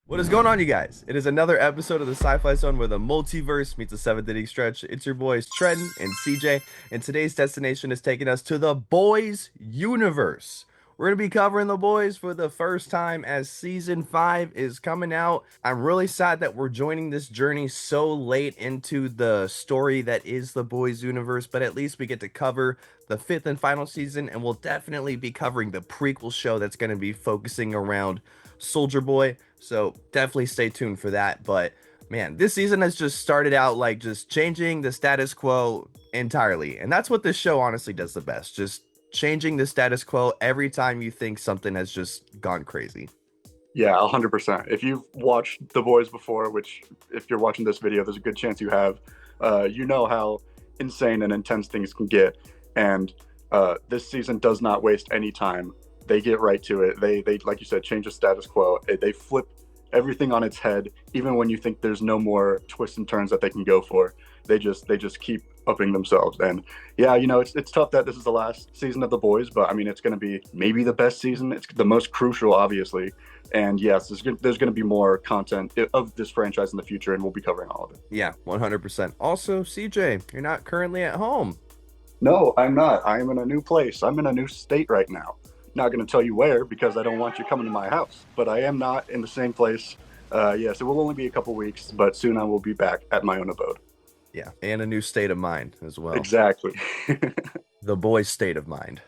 What is going on, you guys? It is another episode of the Sci-Fi Zone where the multiverse meets a seventh inning stretch. It's your boys Trenton and CJ, and today's destination is taking us to the Boys universe. We're gonna be covering the Boys for the first time as season 5 is coming out. I'm really sad that we're joining this journey so late into the story that is the Boys universe, but at least we get to cover the fifth and final season, and we'll definitely be covering the prequel show that's gonna be focusing around Soldier Boy. So definitely stay tuned for that. But man, this season has just started out like just changing the status quo entirely. And that's what this show honestly does the best. Just changing the status quo every time you think something has just gone crazy. Yeah, 100%. If you've watched The Boys before, which if you're watching this video, there's a good chance you have, you know how insane and intense things can get. And this season does not waste any time. They get right to it. They like you said, change the status quo. They flip everything on its head, even when you think there's no more twists and turns that they can go for. They just keep upping themselves. And yeah, it's tough that this is the last season of The Boys, but I mean, it's going to be maybe the best season. It's the most crucial, obviously. And yes, there's going to be more content of this franchise in the future, and we'll be covering all of it. Yeah, 100%. Also, CJ, you're not currently at home. No, I'm not. I am in a new place. I'm in a new state right now. Not going to tell you where because I don't want you coming to my house, but I am not in the same place. Yes, it will only be a couple weeks, but soon I will be back at my own abode. Yeah, and a new state of mind as well. Exactly. The boy's state of mind.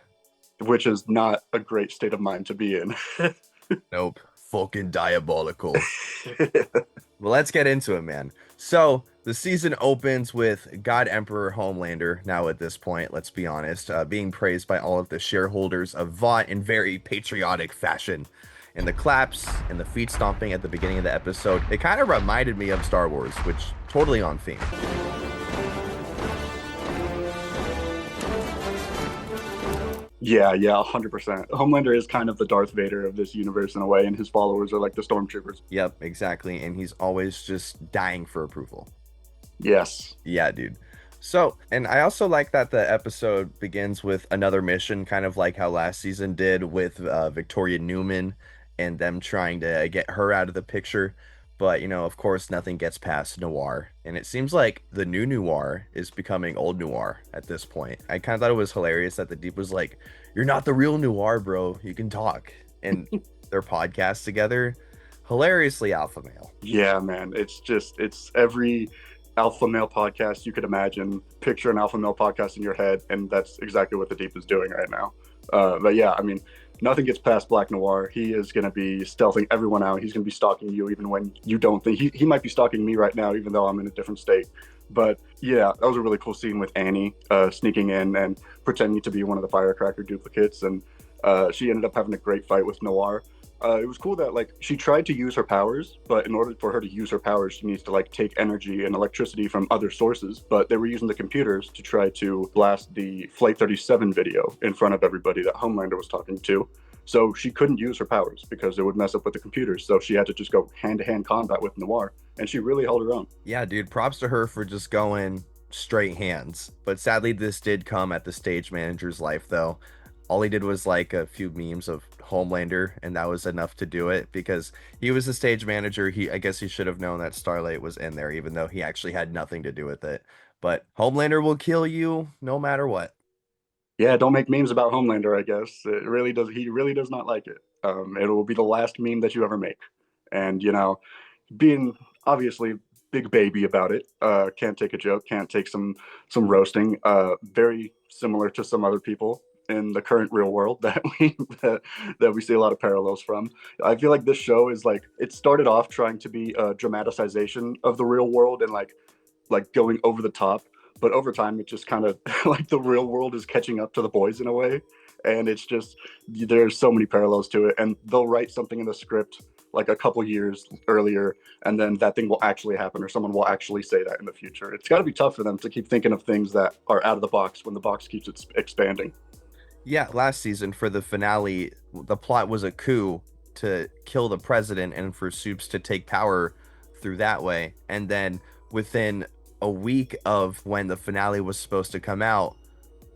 Which is not a great state of mind to be in. Nope. Fucking diabolical. Well, let's get into it, man. So the season opens with God Emperor Homelander. Now, at this point, let's be honest, being praised by all of the shareholders of Vought in very patriotic fashion. And the claps and the feet stomping at the beginning of the episode, it kind of reminded me of Star Wars, which totally on theme. Yeah, 100%. Homelander is kind of the Darth Vader of this universe in a way, and his followers are like the stormtroopers. Yep, exactly. And he's always just dying for approval. Yes. Yeah, dude. So, and I also like that the episode begins with another mission, kind of like how last season did with Victoria Newman and them trying to get her out of the picture. But, of course, nothing gets past Noir. And it seems like the new Noir is becoming old Noir at this point. I kind of thought it was hilarious that the Deep was like, "You're not the real Noir, bro. You can talk." And their podcast together, hilariously alpha male. Yeah, man. It's every alpha male podcast you could imagine. Picture an alpha male podcast in your head, and that's exactly what the Deep is doing right now. But yeah, I mean, nothing gets past Black Noir. He is going to be stealthing everyone out. He's going to be stalking you even when you don't think he might be stalking me right now, even though I'm in a different state. But yeah, that was a really cool scene with Annie sneaking in and pretending to be one of the firecracker duplicates. And she ended up having a great fight with Noir. It was cool that like she tried to use her powers, but in order for her to use her powers, she needs to like take energy and electricity from other sources. But they were using the computers to try to blast the Flight 37 video in front of everybody that Homelander was talking to. So she couldn't use her powers because it would mess up with the computers. So she had to just go hand-to-hand combat with Noir, and she really held her own. Yeah, dude, props to her for just going straight hands. But sadly, this did come at the stage manager's life, though. All he did was like a few memes of Homelander, and that was enough to do it because he was the stage manager. I guess he should have known that Starlight was in there, even though he actually had nothing to do with it. But Homelander will kill you no matter what. Yeah, don't make memes about Homelander, I guess. It really does. He really does not like it. It will be the last meme that you ever make. And, being obviously big baby about it, can't take a joke, can't take some roasting. Very similar to some other people in the current real world that we see a lot of parallels from. I feel like this show is like, it started off trying to be a dramatization of the real world and like going over the top, but over time it just kind of like the real world is catching up to the boys in a way. And it's just, there's so many parallels to it, and they'll write something in the script like a couple years earlier, and then that thing will actually happen, or someone will actually say that in the future. It's got to be tough for them to keep thinking of things that are out of the box when the box keeps expanding. Yeah, last season for the finale, the plot was a coup to kill the president and for Soups to take power through that way. And then within a week of when the finale was supposed to come out,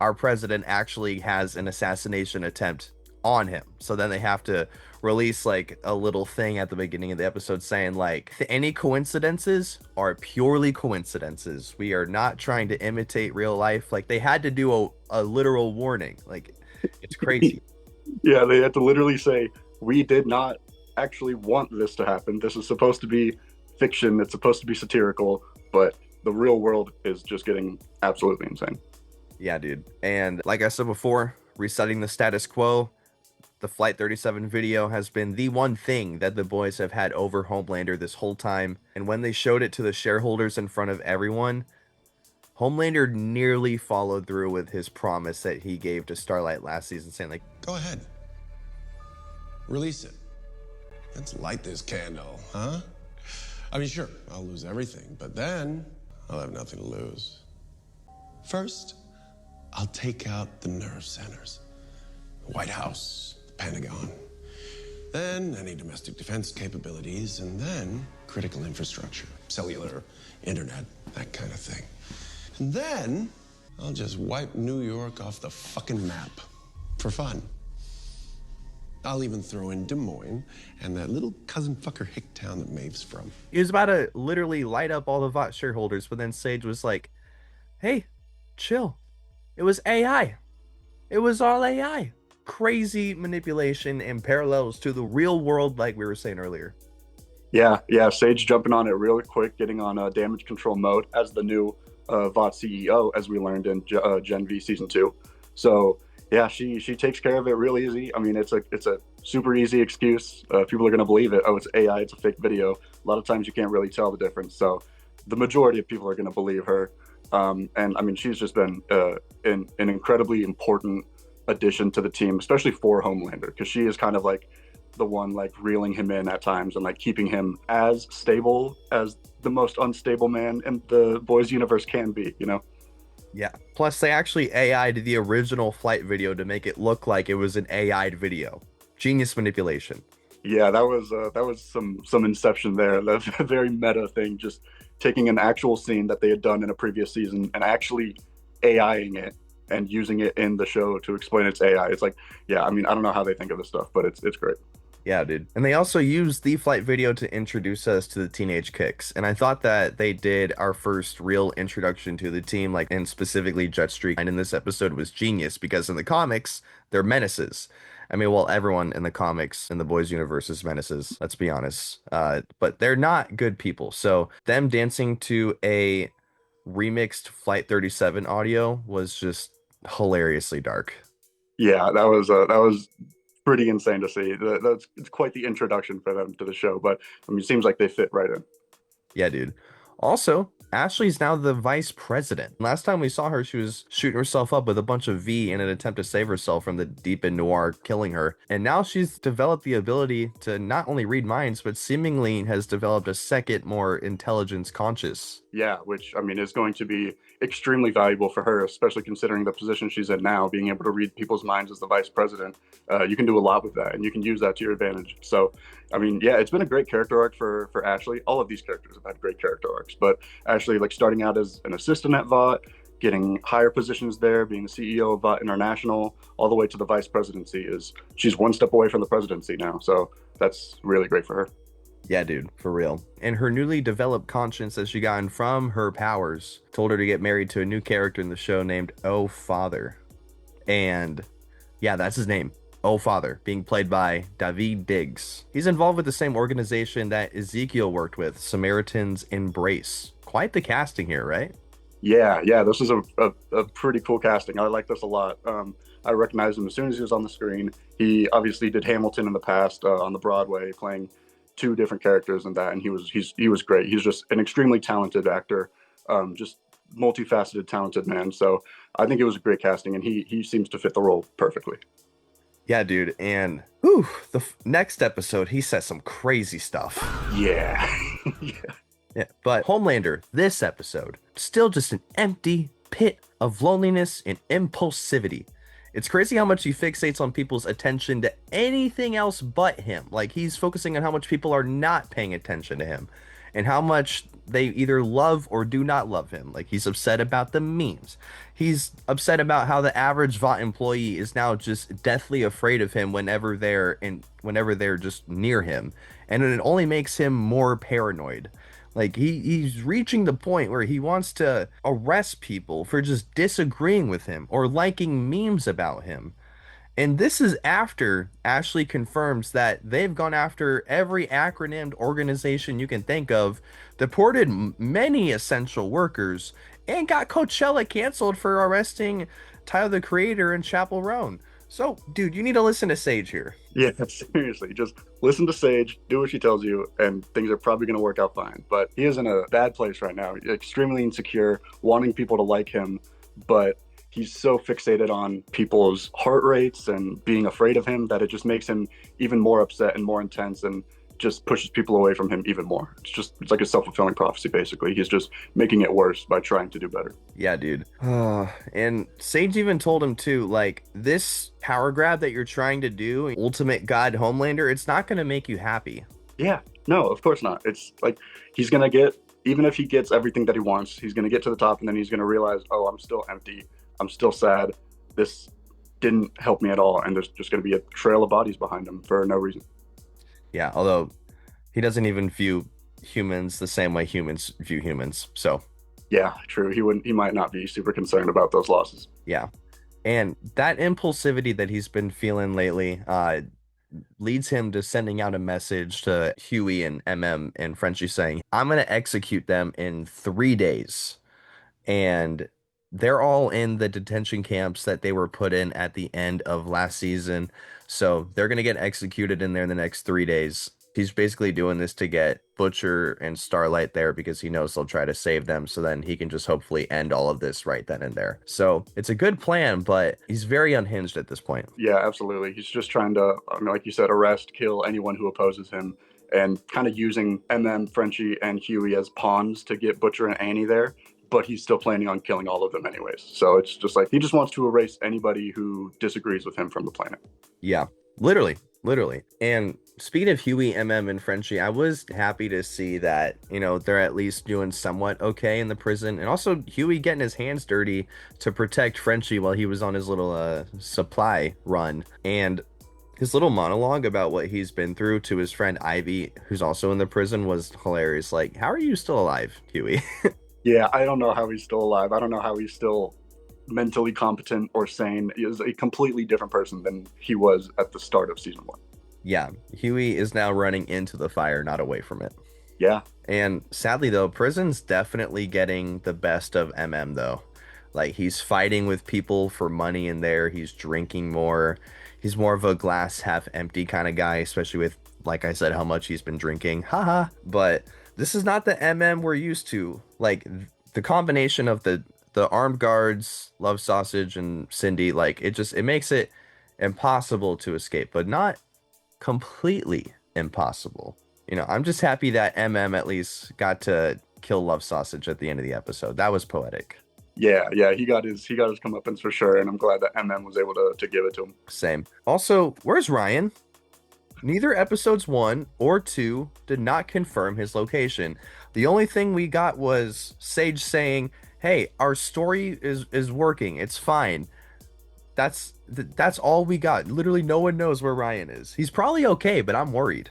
our president actually has an assassination attempt on him. So then they have to release like a little thing at the beginning of the episode saying like any coincidences are purely coincidences. We are not trying to imitate real life. Like they had to do a literal warning. Like it's crazy. Yeah, they had to literally say, we did not actually want this to happen. This is supposed to be fiction. It's supposed to be satirical, but the real world is just getting absolutely insane. Yeah, dude. And like I said before, resetting the status quo, the Flight 37 video has been the one thing that the boys have had over Homelander this whole time. And when they showed it to the shareholders in front of everyone, Homelander nearly followed through with his promise that he gave to Starlight last season, saying like, go ahead. Release it. Let's light this candle, huh? I mean, sure, I'll lose everything, but then I'll have nothing to lose. First, I'll take out the nerve centers. The White House, the Pentagon. Then any domestic defense capabilities, and then critical infrastructure, cellular, internet, that kind of thing. And then I'll just wipe New York off the fucking map for fun. I'll even throw in Des Moines and that little cousin fucker hick town that Maeve's from. he was about to literally light up all the VOT shareholders, but then Sage was like, hey, chill. It was AI. It was all AI. Crazy manipulation and parallels to the real world, like we were saying earlier. Yeah, Sage jumping on it really quick, getting on damage control mode as the new VOT CEO, as we learned in Gen V Season 2. So, yeah, she takes care of it real easy. I mean, it's a super easy excuse. People are going to believe it. Oh, it's AI, it's a fake video. A lot of times you can't really tell the difference. So the majority of people are going to believe her. And, I mean, she's just been an incredibly important addition to the team, especially for Homelander, because she is kind of like the one like reeling him in at times and like keeping him as stable as the most unstable man in the boys universe can be, you know? Yeah. Plus, they actually AI'd the original Flight video to make it look like it was an AI'd video. Genius manipulation. Yeah, that was some inception there. That's a very meta thing, just taking an actual scene that they had done in a previous season and actually AIing it and using it in the show to explain its AI. It's like, yeah, I mean, I don't know how they think of this stuff, but it's great. Yeah, dude. And they also used the Flight video to introduce us to the Teenage Kicks. And I thought that they did our first real introduction to the team, like, and specifically Jetstreak. And in this episode was genius because in the comics, they're menaces. I mean, well, everyone in the comics in the boys universe is menaces, let's be honest. But they're not good people. So them dancing to a remixed Flight 37 audio was just hilariously dark. Yeah, that was pretty insane to see. It's quite the introduction for them to the show, but I mean, it seems like they fit right in. Yeah, dude. Also, Ashley's now the vice president. Last time we saw her, she was shooting herself up with a bunch of V in an attempt to save herself from the deep in noir killing her. And now she's developed the ability to not only read minds, but seemingly has developed a second, more intelligence conscious. Yeah, which I mean is going to be extremely valuable for her, especially considering the position she's in now, being able to read people's minds as the vice president. You can do a lot with that, and you can use that to your advantage. So, I mean, yeah, it's been a great character arc for Ashley. All of these characters have had great character arcs, but Ashley, like starting out as an assistant at VOT, getting higher positions there, being the CEO of VOT International, all the way to the vice presidency, she's one step away from the presidency now. So that's really great for her. Yeah, dude, for real. And her newly developed conscience that she gotten from her powers told her to get married to a new character in the show named Oh Father. And yeah, that's his name. Oh Father, being played by David Diggs. He's involved with the same organization that Ezekiel worked with, Samaritan's Embrace. Quite the casting here, right? Yeah, this is a pretty cool casting. I like this a lot. I recognized him as soon as he was on the screen. He obviously did Hamilton in the past on the Broadway, playing two different characters in that, and he was great. He's just an extremely talented actor, just multifaceted, talented man. So I think it was a great casting, and he seems to fit the role perfectly. Yeah, dude. And whew, the next episode, he says some crazy stuff. Yeah. Yeah. But Homelander, this episode, still just an empty pit of loneliness and impulsivity. It's crazy how much he fixates on people's attention to anything else but him. Like, he's focusing on how much people are not paying attention to him and how much they either love or do not love him. Like, he's upset about the memes. He's upset about how the average Vought employee is now just deathly afraid of him whenever they're just near him. And it only makes him more paranoid. Like, he's reaching the point where he wants to arrest people for just disagreeing with him or liking memes about him. And this is after Ashley confirms that they've gone after every acronymed organization you can think of, deported many essential workers, and got Coachella canceled for arresting Tyler the Creator and Chappell Roan. So, dude, you need to listen to Sage here. Yeah, seriously, just listen to Sage, do what she tells you, and things are probably going to work out fine. But he is in a bad place right now, extremely insecure, wanting people to like him, but he's so fixated on people's heart rates and being afraid of him that it just makes him even more upset and more intense and just pushes people away from him even more. It's like a self-fulfilling prophecy, basically. He's just making it worse by trying to do better. Yeah, dude. And Sage even told him too, like, this power grab that you're trying to do, Ultimate God Homelander, it's not going to make you happy. Yeah, no, of course not. It's like he's going to get, even if he gets everything that he wants, he's going to get to the top and then he's going to realize, oh, I'm still empty. I'm still sad. This didn't help me at all. And there's just going to be a trail of bodies behind him for no reason. Yeah, although he doesn't even view humans the same way humans view humans. So, yeah, true. He might not be super concerned about those losses. yeah. And that impulsivity that he's been feeling lately leads him to sending out a message to Huey and and Frenchie saying, I'm going to execute them in 3 days. And they're all in the detention camps that they were put in at the end of last season. So they're going to get executed in there in the next 3 days. He's basically doing this to get Butcher and Starlight there because he knows they'll try to save them. So then he can just hopefully end all of this right then and there. So it's a good plan, but he's very unhinged at this point. Yeah, absolutely. He's just trying to, like you said, arrest, kill anyone who opposes him, and kind of using Frenchie, and Huey as pawns to get Butcher and Annie there. But he's still planning on killing all of them anyways. So it's just like he just wants to erase anybody who disagrees with him from the planet. Yeah, literally. And speaking of Huey, and Frenchie, I was happy to see that, they're at least doing somewhat okay in the prison. And also Huey getting his hands dirty to protect Frenchie while he was on his little supply run. And his little monologue about what he's been through to his friend Ivy, who's also in the prison, was hilarious. Like, how are you still alive, Huey? Yeah, I don't know how he's still alive. I don't know how he's still mentally competent or sane. He is a completely different person than he was at the start of season 1. Yeah, Huey is now running into the fire, not away from it. Yeah. And sadly, though, prison's definitely getting the best of though. Like, he's fighting with people for money in there. He's drinking more. He's more of a glass half empty kind of guy, especially with, like I said, how much he's been drinking. Haha. But this is not the we're used to. Like, the combination of the armed guards, Love Sausage, and Cindy, like, it makes it impossible to escape, but not completely impossible. I'm just happy that at least got to kill Love Sausage at the end of the episode. That was poetic. Yeah, he got his comeuppance for sure, and I'm glad that was able to give it to him. Same. Also, where's Ryan? Neither episodes 1 or 2 did not confirm his location. The only thing we got was Sage saying, hey, our story is working. It's fine. That's all we got. Literally no one knows where Ryan is. He's probably okay, but I'm worried.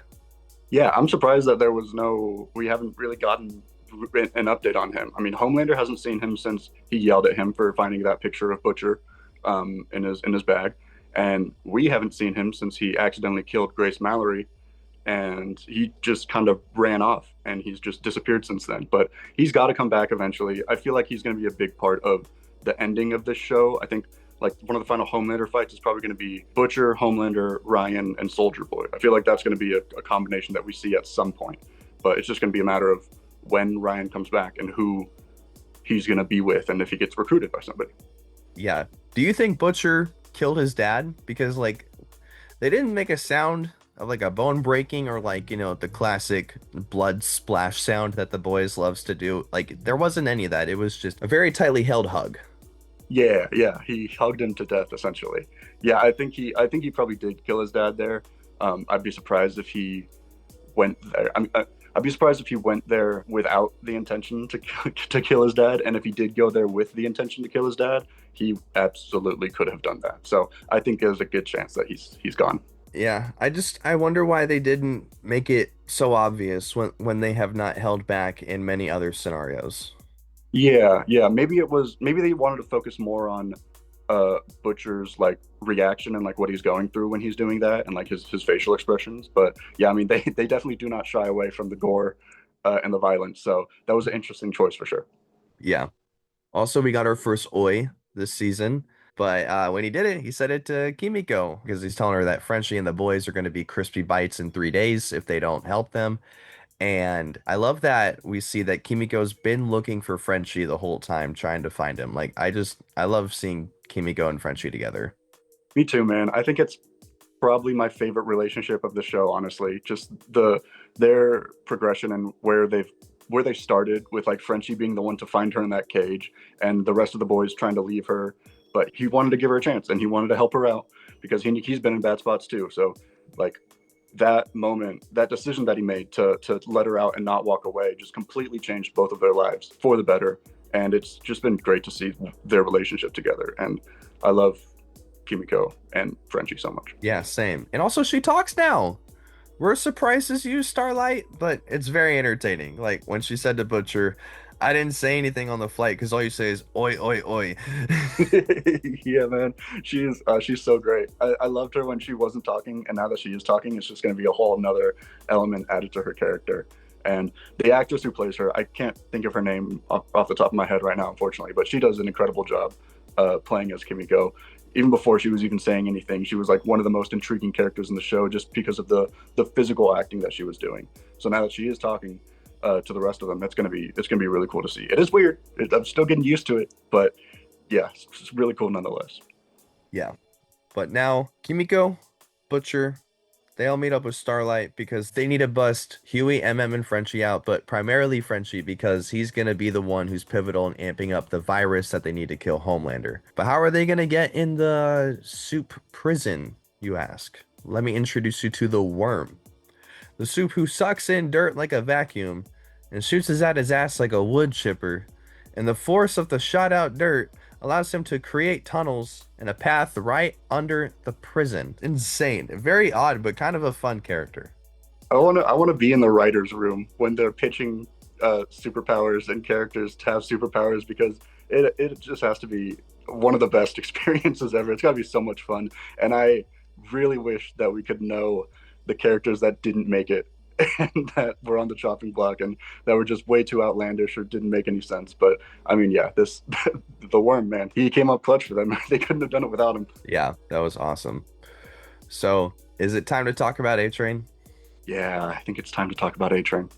Yeah, I'm surprised that we haven't really gotten an update on him. I mean, Homelander hasn't seen him since he yelled at him for finding that picture of Butcher in his bag. And we haven't seen him since he accidentally killed Grace Mallory, and he just kind of ran off, and he's just disappeared since then. But he's got to come back eventually. I feel like he's going to be a big part of the ending of this show. I think like one of the final Homelander fights is probably going to be Butcher, Homelander, Ryan, and Soldier Boy. I feel like that's going to be a combination that we see at some point. But it's just going to be a matter of when Ryan comes back and who he's going to be with, and if he gets recruited by somebody. Yeah. Do you think Butcher killed his dad? Because, like, they didn't make a sound of like a bone breaking or like, the classic blood splash sound that the boys loves to do. Like, there wasn't any of that. It was just a very tightly held hug. Yeah, he hugged him to death essentially. Yeah, I think he probably did kill his dad there. I'd be surprised if he went there. I mean, I'd be surprised if he went there without the intention to kill his dad, and if he did go there with the intention to kill his dad, he absolutely could have done that. So I think there's a good chance that he's gone. Yeah, I wonder why they didn't make it so obvious when they have not held back in many other scenarios. Yeah. Maybe they wanted to focus more on Butcher's like reaction and like what he's going through when he's doing that and like his facial expressions. But yeah, I mean they definitely do not shy away from the gore and the violence. So that was an interesting choice for sure. Yeah. Also, we got our first Oi this season, but when he did it, he said it to Kimiko because he's telling her that Frenchie and the boys are going to be crispy bites in 3 days if they don't help them. And I love that we see that Kimiko's been looking for Frenchie the whole time, trying to find him. Like, I love seeing Kimiko and Frenchie together. Me too, man. I think it's probably my favorite relationship of the show, honestly. Just their progression and where they started with like Frenchie being the one to find her in that cage and the rest of the boys trying to leave her, but he wanted to give her a chance and he wanted to help her out because he's been in bad spots too. So like that moment, that decision that he made to let her out and not walk away just completely changed both of their lives for the better. And it's just been great to see their relationship together. And I love Kimiko and Frenchie so much. Yeah, same. And also, she talks now. We're surprised as you, Starlight, but it's very entertaining. Like when she said to Butcher, I didn't say anything on the flight because all you say is oi, oi, oi. Yeah, man, she's so great. I loved her when she wasn't talking, and now that she is talking, it's just going to be a whole another element added to her character. And the actress who plays her, I can't think of her name off the top of my head right now, unfortunately, but she does an incredible job playing as Kimiko. Even before she was even saying anything, she was like one of the most intriguing characters in the show just because of the physical acting that she was doing. So now that she is talking to the rest of them, it's gonna be really cool to see. It is weird. I'm still getting used to it, but yeah, it's really cool nonetheless. Yeah. But now, Kimiko, Butcher, they all meet up with Starlight because they need to bust Huey, MM, and Frenchie out, but primarily Frenchie because he's going to be the one who's pivotal in amping up the virus that they need to kill Homelander. But how are they going to get in the soup prison, you ask? Let me introduce you to the worm. The soup who sucks in dirt like a vacuum and shoots it at his ass like a wood chipper. And the force of the shot out dirt allows him to create tunnels and a path right under the prison. Insane. Very odd, but kind of a fun character. I wanna be in the writers' room when they're pitching superpowers and characters to have superpowers because it just has to be one of the best experiences ever. It's gotta be so much fun, and I really wish that we could know the characters that didn't make it and that were on the chopping block and that were just way too outlandish or didn't make any sense. But I mean, yeah, this the worm, man, he came up clutch for them. They couldn't have done it without him. Yeah, that was awesome. So, is it time to talk about A-Train? Yeah, I think it's time to talk about A-Train.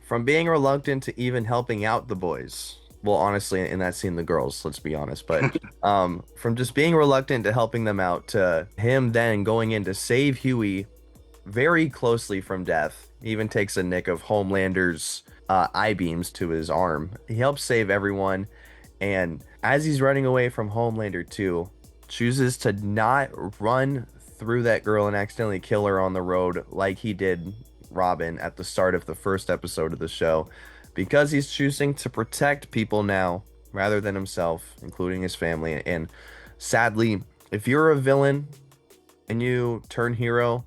From being reluctant to even helping out the boys. Well, honestly, in that scene, the girls, let's be honest. But from just being reluctant to helping them out to him then going in to save Huey very closely from death. He even takes a nick of Homelander's I-beams to his arm. He helps save everyone. And as he's running away from Homelander too, chooses to not run through that girl and accidentally kill her on the road like he did Robin at the start of the first episode of the show, because he's choosing to protect people now rather than himself, including his family. And sadly, if you're a villain and you turn hero,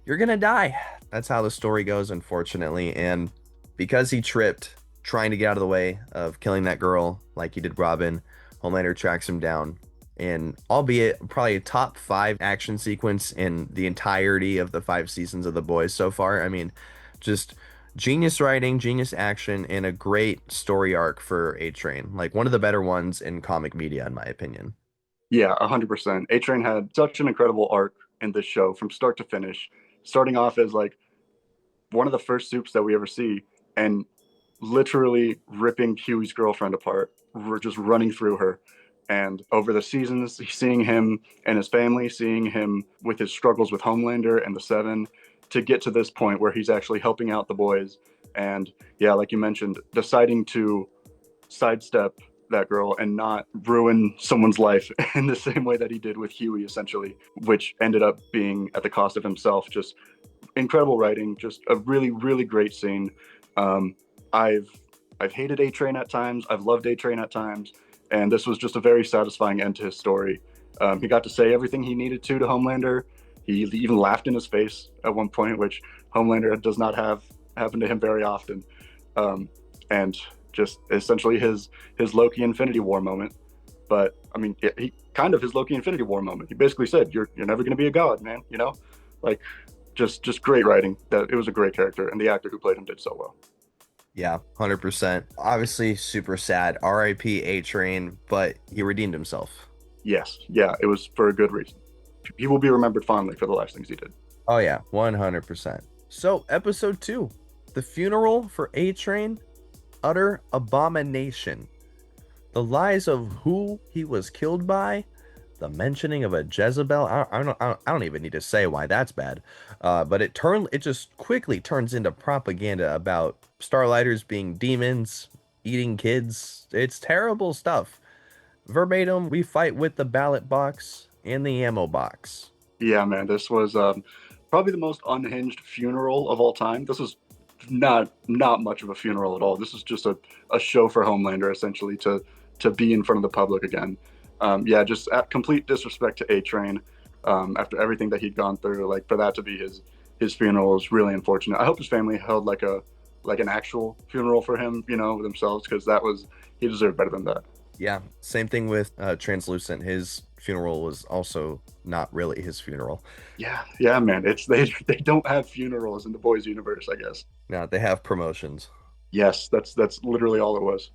you're gonna die. That's how the story goes, unfortunately. And because he tripped trying to get out of the way of killing that girl like he did Robin, Homelander tracks him down. And albeit probably a top 5 action sequence in the entirety of the 5 seasons of The Boys so far. I mean, just genius writing, genius action, and a great story arc for A-Train. Like one of the better ones in comic media, in my opinion. Yeah, 100%. A-Train had such an incredible arc in this show from start to finish, starting off as like one of the first soups that we ever see and literally ripping Huey's girlfriend apart. We're just running through her. And over the seasons, seeing him and his family, seeing him with his struggles with Homelander and the Seven, to get to this point where he's actually helping out the boys. And yeah, like you mentioned, deciding to sidestep that girl and not ruin someone's life in the same way that he did with Huey, essentially, which ended up being at the cost of himself. Just incredible writing, just a really, really great scene. Um, I've hated A Train at times. I've loved A Train at times, and this was just a very satisfying end to his story. He got to say everything he needed to Homelander. He even laughed in his face at one point, which Homelander does not have happen to him very often. And just essentially his Loki Infinity War moment. But I mean, he kind of his Loki Infinity War moment. He basically said, "You're never going to be a god, man." You know, like just great writing. That it was a great character, and the actor who played him did so well. Yeah, 100%. Obviously, super sad. R.I.P. A Train, but he redeemed himself. Yes, yeah, it was for a good reason. He will be remembered fondly for the last things he did. Oh, yeah, 100%. So, episode 2, the funeral for A Train, utter abomination. The lies of who he was killed by, the mentioning of a Jezebel. I don't even need to say why that's bad. But it just quickly turns into propaganda about Starlighters being demons, eating kids. It's terrible stuff. Verbatim, we fight with the ballot box and the ammo box. Yeah, man, this was probably the most unhinged funeral of all time. This is not much of a funeral at all. This is just a show for Homelander, essentially, to be in front of the public again. Yeah, just complete disrespect to A Train after everything that he'd gone through. Like, for that to be his funeral is really unfortunate. I hope his family held like an actual funeral for him, themselves, because he deserved better than that. Yeah, same thing with Translucent. His funeral was also not really his funeral. Yeah, man. They don't have funerals in the boys' universe, I guess. No, they have promotions. Yes, that's literally all it was.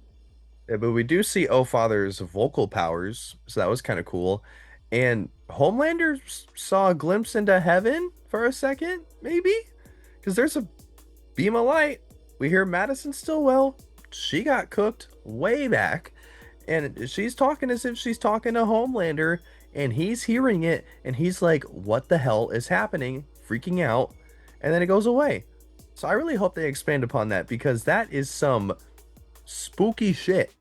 Yeah, but we do see O Father's vocal powers, so that was kind of cool. And Homelander saw a glimpse into heaven for a second, maybe? Because there's a beam of light. We hear Madison Stillwell. She got cooked way back. And she's talking as if she's talking to Homelander. And he's hearing it. And he's like, what the hell is happening? Freaking out. And then it goes away. So I really hope they expand upon that, because that is some spooky shit.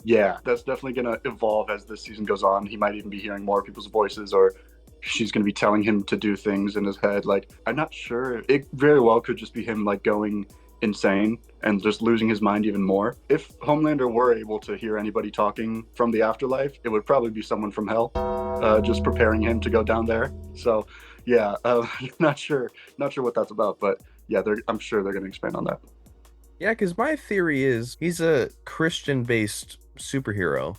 Yeah, that's definitely going to evolve as this season goes on. He might even be hearing more people's voices, or she's going to be telling him to do things in his head. Like, I'm not sure. It very well could just be him, like, going insane and just losing his mind even more. If Homelander were able to hear anybody talking from the afterlife, it would probably be someone from hell, just preparing him to go down there. So, yeah, not sure what that's about, but yeah, I'm sure they're going to expand on that. Yeah, because my theory is he's a Christian-based superhero.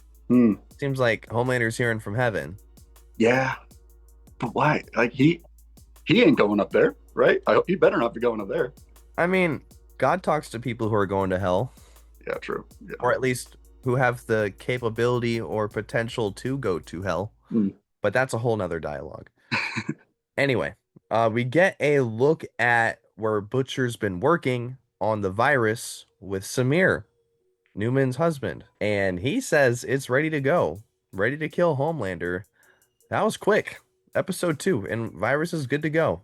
Seems like Homelander's hearing from heaven. Yeah, but why? Like, he ain't going up there, right? He better not be going up there. I mean, God talks to people who are going to hell. Yeah, true. Yeah. Or at least who have the capability or potential to go to hell. But that's a whole nother dialogue. Anyway, we get a look at where Butcher's been working on the virus with Samir, Newman's husband. And he says it's ready to go, ready to kill Homelander. That was quick. Episode 2, and virus is good to go.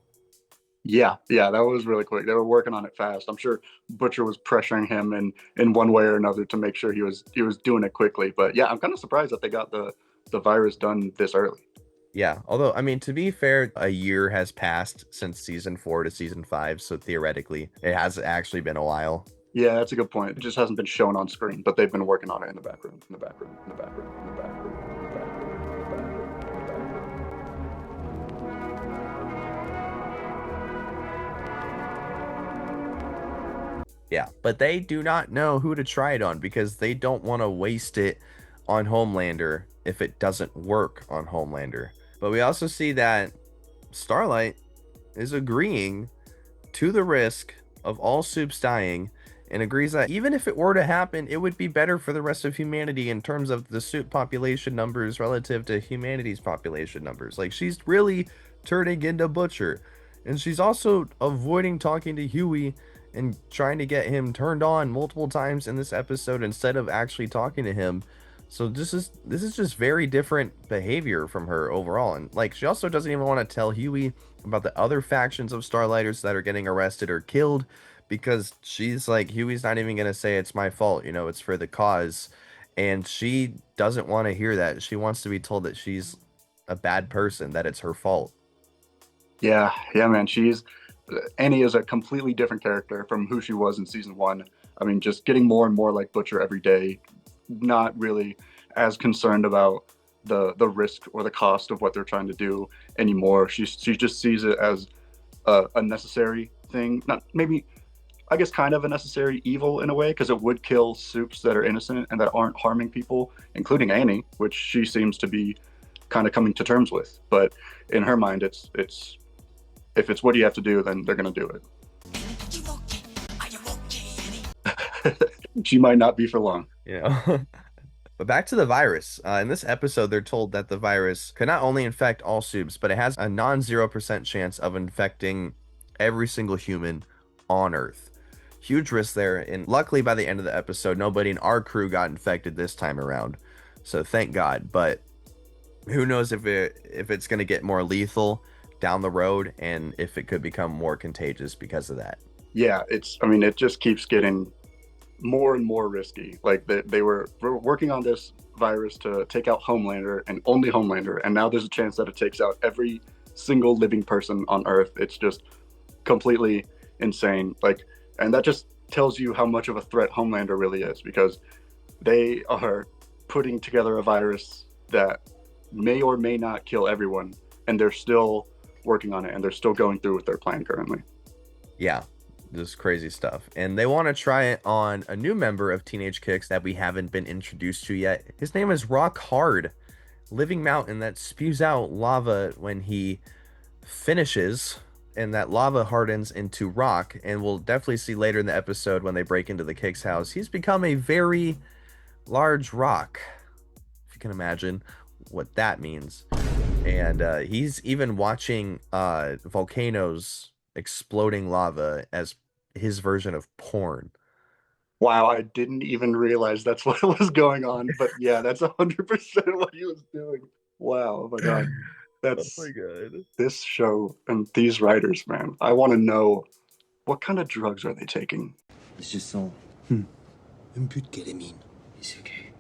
Yeah, that was really quick. They were working on it fast. I'm sure Butcher was pressuring him in one way or another to make sure he was doing it quickly. But yeah, I'm kind of surprised that they got the virus done this early. Yeah, although, I mean, to be fair, a year has passed since season 4 to season 5, so theoretically, it has actually been a while. Yeah, that's a good point. It just hasn't been shown on screen, but they've been working on it in the background. Yeah, but they do not know who to try it on, because they don't want to waste it on Homelander if it doesn't work on Homelander. But we also see that Starlight is agreeing to the risk of all soups dying, and agrees that even if it were to happen, it would be better for the rest of humanity in terms of the soup population numbers relative to humanity's population numbers. Like, she's really turning into Butcher. And she's also avoiding talking to Huey and trying to get him turned on multiple times in this episode instead of actually talking to him. So this is just very different behavior from her overall. And like, she also doesn't even want to tell Huey about the other factions of Starlighters that are getting arrested or killed, because she's like, Huey's not even going to say it's my fault, it's for the cause. And she doesn't want to hear that. She wants to be told that she's a bad person, that it's her fault. Yeah, man. She's Annie is a completely different character from who she was in season 1. I mean, just getting more and more like Butcher every day, not really as concerned about the risk or the cost of what they're trying to do anymore. She just sees it as a necessary thing, not maybe, I guess, kind of a necessary evil in a way, because it would kill soups that are innocent and that aren't harming people, including Annie, which she seems to be kind of coming to terms with. But in her mind, it's if it's what you have to do, then they're going to do it. She might not be for long. Yeah. But back to the virus. In this episode, they're told that the virus can not only infect all soups, but it has a non-0% chance of infecting every single human on Earth. Huge risk there, and luckily by the end of the episode, nobody in our crew got infected this time around. So thank God. But who knows if it's going to get more lethal down the road, and if it could become more contagious because of that. Yeah, it just keeps getting more and more risky. Like they were working on this virus to take out Homelander and only Homelander, and now there's a chance that it takes out every single living person on Earth. It's just completely insane. Like, and that just tells you how much of a threat Homelander really is, because they are putting together a virus that may or may not kill everyone, and they're still working on it, and they're still going through with their plan currently. Yeah. This crazy stuff, and they want to try it on a new member of Teenage Kicks that we haven't been introduced to yet. His name is Rock Hard, living mountain that spews out lava when he finishes, and that lava hardens into rock. And we'll definitely see later in the episode when they break into the Kicks house, he's become a very large rock, if you can imagine what that means. And he's even watching volcanoes exploding lava as his version of porn. Wow, I didn't even realize that's what was going on, but yeah, that's 100% what he was doing. Wow, oh my god. That's Oh my god. This show and these writers, man. I want to know, what kind of drugs are they taking? Je sens un peu de kétamine. C'est okay.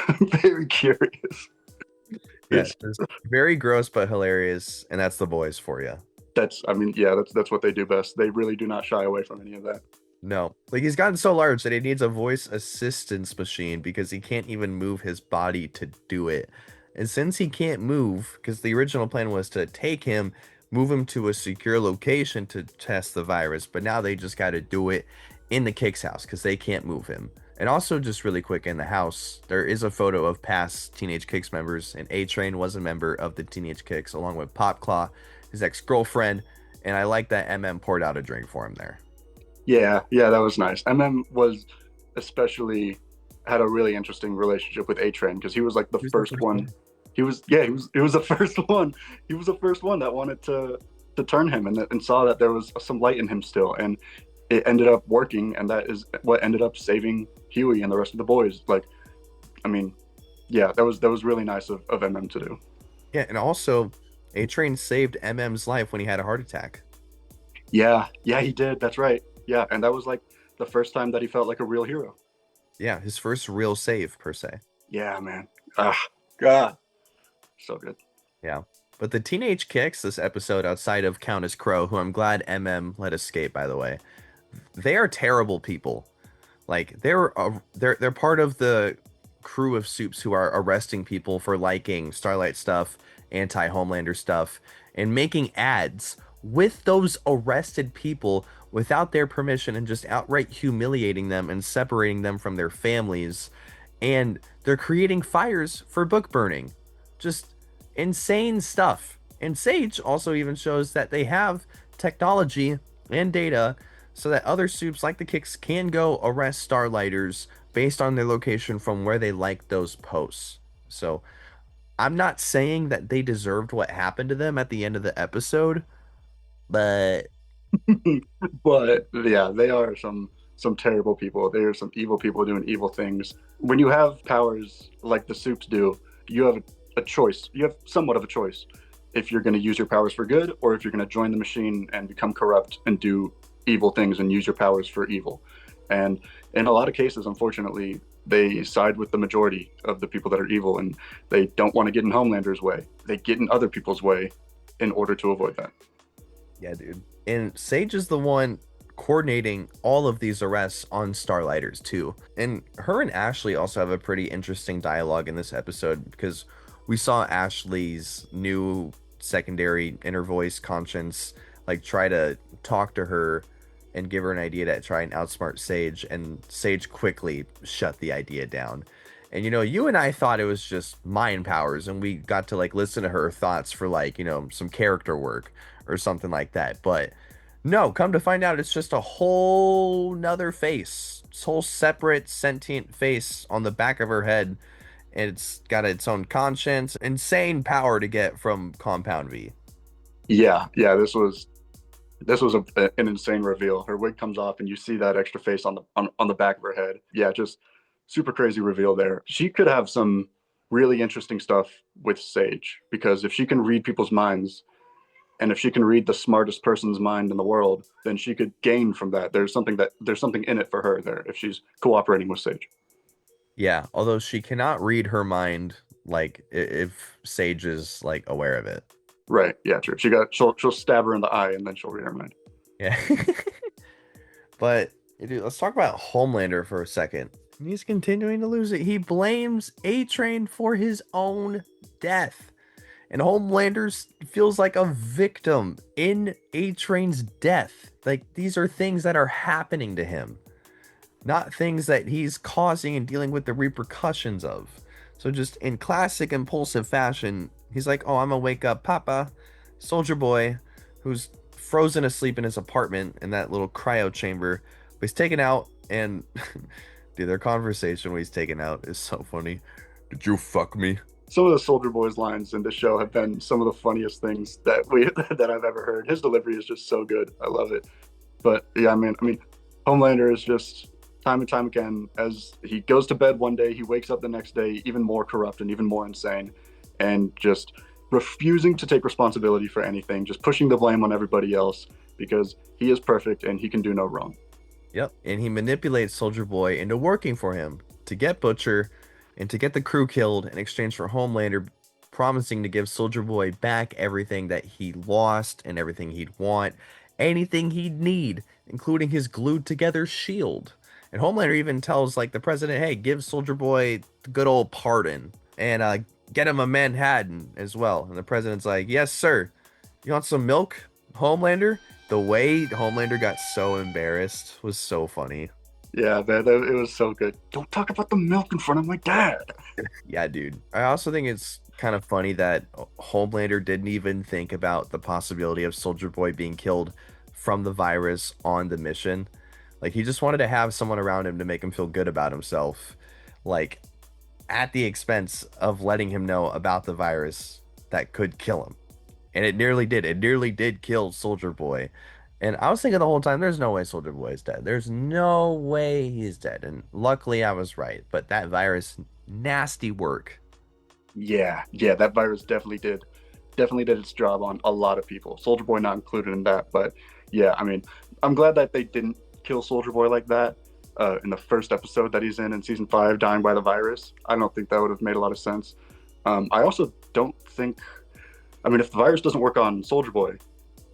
I'm very curious. Yes, it's very gross but hilarious, and that's the boys for you. That's what they do best. They really do not shy away from any of that. No, like, he's gotten so large that he needs a voice assistance machine because he can't even move his body to do it. And since he can't move, because the original plan was to take him, move him to a secure location to test the virus, but now they just got to do it in the Kicks house because they can't move him. And also, just really quick, in the house, there is a photo of past Teenage Kicks members, and A-Train was a member of the Teenage Kicks, along with Popclaw, his ex-girlfriend, and I like that MM poured out a drink for him there. Yeah, that was nice. MM had a really interesting relationship with A-Train, because he was like the first one. He was the first one. He was the first one that wanted to turn him, and saw that there was some light in him still, and it ended up working, and that is what ended up saving Huey and the rest of the boys. Like, I mean, yeah, that was really nice of MM to do. Yeah, and also, A-Train saved MM's life when he had a heart attack. Yeah, he did. That's right. Yeah, and that was like the first time that he felt like a real hero. Yeah, his first real save, per se. Yeah, man. God. So good. Yeah. But the Teenage Kicks, this episode, outside of Countess Crow, who I'm glad MM let escape, by the way, they are terrible people. Like, they're part of the crew of soups who are arresting people for liking Starlight stuff, anti-Homelander stuff, and making ads with those arrested people without their permission, and just outright humiliating them and separating them from their families. And they're creating fires for book burning. Just insane stuff. And Sage also even shows that they have technology and data so that other soups like the Kicks can go arrest Starlighters based on their location from where they like those posts. So I'm not saying that they deserved what happened to them at the end of the episode, but But yeah, they are some terrible people. They are some evil people doing evil things. When you have powers like the soups do, you have a choice. You have somewhat of a choice if you're going to use your powers for good, or if you're going to join the machine and become corrupt and do evil things and use your powers for evil. And in a lot of cases, unfortunately, they side with the majority of the people that are evil, and they don't want to get in Homelander's way. They get in other people's way in order to avoid that. Yeah, dude. And Sage is the one coordinating all of these arrests on Starlighters too. And her and Ashley also have a pretty interesting dialogue in this episode because we saw Ashley's new secondary inner voice conscience like try to talk to her and give her an idea to try and outsmart Sage, and Sage quickly shut the idea down. And you and I thought it was just mind powers, and we got to like listen to her thoughts for like, some character work or something like that. But no, come to find out, it's just a whole nother face. This whole separate sentient face on the back of her head. And it's got its own conscience, insane power to get from Compound V. Yeah, this was an insane reveal. Her wig comes off, and you see that extra face on the back of her head. Yeah, just super crazy reveal there. She could have some really interesting stuff with Sage, because if she can read people's minds, and if she can read the smartest person's mind in the world, then she could gain from that. There's something in it for her there if she's cooperating with Sage. Yeah, although she cannot read her mind, like if Sage is like aware of it. Right. Yeah. True. She'll stab her in the eye, and then she'll read her mind. Yeah. But dude, let's talk about Homelander for a second. He's continuing to lose it. He blames A-Train for his own death. And Homelander feels like a victim in A-Train's death. Like, these are things that are happening to him, not things that he's causing and dealing with the repercussions of. So just in classic impulsive fashion, he's like, oh, I'm gonna wake up Papa, Soldier Boy, who's frozen asleep in his apartment in that little cryo chamber. But he's taken out, and dude, their conversation when he's taken out is so funny. Did you fuck me? Some of the Soldier Boy's lines in this show have been some of the funniest things that I've ever heard. His delivery is just so good. I love it. But yeah, I mean, Homelander is just time and time again, as he goes to bed one day, he wakes up the next day even more corrupt and even more insane, and just refusing to take responsibility for anything, just pushing the blame on everybody else because he is perfect and he can do no wrong. Yep. And he manipulates Soldier Boy into working for him to get Butcher and to get the crew killed in exchange for Homelander promising to give Soldier Boy back everything that he lost and everything he'd want, anything he'd need, including his glued together shield. And Homelander even tells like the president, hey, give Soldier Boy the good old pardon and get him a Manhattan as well. And the president's like, yes, sir. You want some milk, Homelander? The way Homelander got so embarrassed was so funny. Yeah, it was so good. Don't talk about the milk in front of my dad. Yeah, dude. I also think it's kind of funny that Homelander didn't even think about the possibility of Soldier Boy being killed from the virus on the mission. Like, he just wanted to have someone around him to make him feel good about himself, like at the expense of letting him know about the virus that could kill him. And it nearly did. It nearly did kill Soldier Boy. And I was thinking the whole time, there's no way Soldier Boy is dead. There's no way he's dead. And luckily I was right. But that virus, nasty work. Yeah, that virus definitely did its job on a lot of people. Soldier Boy not included in that, but yeah, I mean, I'm glad that they didn't kill Soldier Boy like that in the first episode that he's in season 5, dying by the virus. I don't think that would have made a lot of sense. I also don't think, I mean, if the virus doesn't work on Soldier Boy,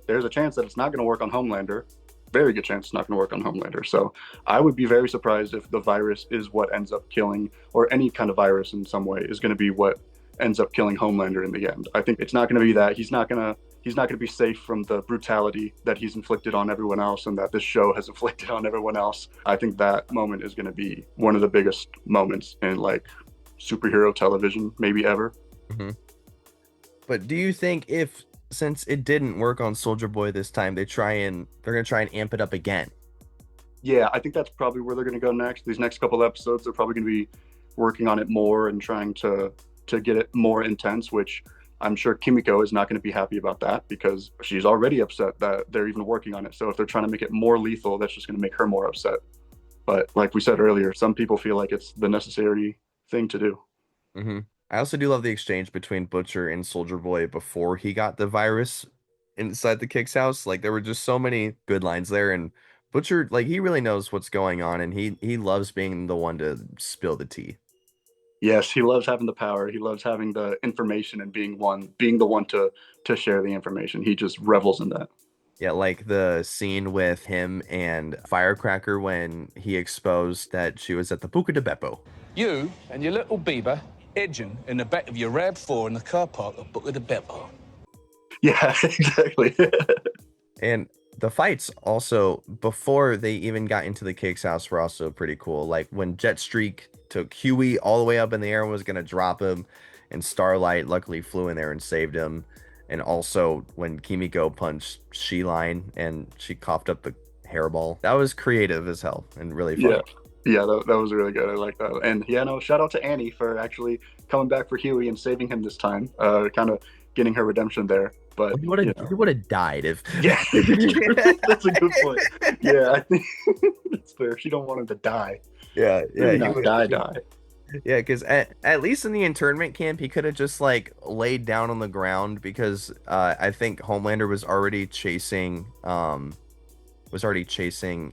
there's a chance that it's not going to work on Homelander. Very good chance it's not going to work on Homelander. So I would be very surprised if the virus is what ends up killing, or any kind of virus in some way is going to be what ends up killing Homelander in the end. I think it's not going to be that. He's not going to be safe from the brutality that he's inflicted on everyone else and that this show has inflicted on everyone else. I think that moment is going to be one of the biggest moments in like superhero television maybe ever. Mm-hmm. But do you think since it didn't work on Soldier Boy this time, they're going to try and amp it up again? Yeah, I think that's probably where they're going to go next. These next couple episodes, they're probably going to be working on it more and trying to get it more intense, which I'm sure Kimiko is not going to be happy about that because she's already upset that they're even working on it. So if they're trying to make it more lethal, that's just going to make her more upset. But like we said earlier, some people feel like it's the necessary thing to do. Mm-hmm. I also do love the exchange between Butcher and Soldier Boy before he got the virus inside the Kicks house. Like, there were just so many good lines there, and Butcher, like, he really knows what's going on, and he loves being the one to spill the tea. Yes, he loves having the power. He loves having the information and being the one to share the information. He just revels in that. Yeah, like the scene with him and Firecracker when he exposed that she was at the Buca de Beppo. You and your little Bieber edging in the back of your RAV4 in the car park of Book of the Beppo. Yeah, exactly. And the fights also, before they even got into the Cake's house, were also pretty cool. Like when Jetstreak took Huey all the way up in the air and was going to drop him, and Starlight luckily flew in there and saved him. And also when Kimiko punched She-Line and she coughed up the hairball. That was creative as hell and really fun. Yeah, yeah, that was really good. I like that. And yeah, no, shout out to Annie for actually coming back for Huey and saving him this time. Kind of getting her redemption there. But He would have died if. yeah, that's a good point. Yeah, I think that's fair. She don't want him to die. Yeah, Maybe not die. Yeah, because at least in the internment camp, he could have just like laid down on the ground because I think Homelander was already chasing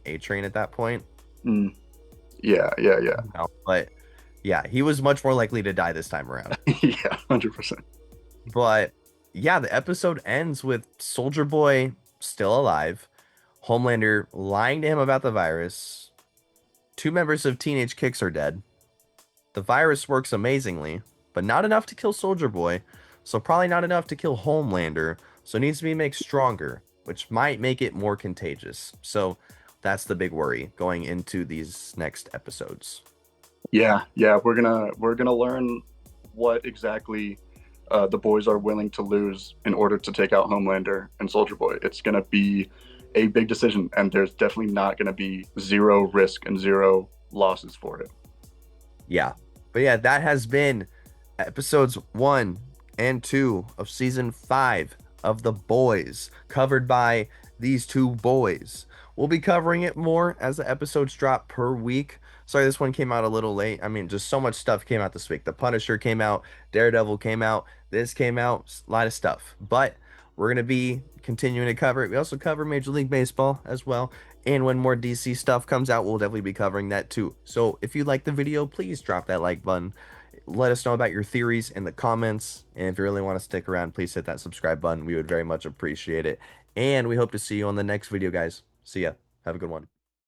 A-Train at that point. Mm. Yeah. But yeah, he was much more likely to die this time around. Yeah, 100%. But yeah, the episode ends with Soldier Boy still alive, Homelander lying to him about the virus, 2 members of Teenage Kicks are dead. The virus works amazingly, but not enough to kill Soldier Boy, so probably not enough to kill Homelander, so it needs to be made stronger, which might make it more contagious. So that's the big worry going into these next episodes. Yeah, we're gonna learn what exactly the boys are willing to lose in order to take out Homelander and Soldier Boy. It's gonna be a big decision, and there's definitely not gonna be zero risk and zero losses for it. Yeah, but yeah, that has been episodes 1 and 2 of season 5 of The Boys, covered by these 2 boys. We'll be covering it more as the episodes drop per week. Sorry, this one came out a little late. I mean, just so much stuff came out this week. The Punisher came out, Daredevil came out, this came out, a lot of stuff. But we're going to be continuing to cover it. We also cover Major League Baseball as well. And when more DC stuff comes out, we'll definitely be covering that too. So if you like the video, please drop that like button. Let us know about your theories in the comments. And if you really want to stick around, please hit that subscribe button. We would very much appreciate it. And we hope to see you on the next video, guys. See ya. Have a good one.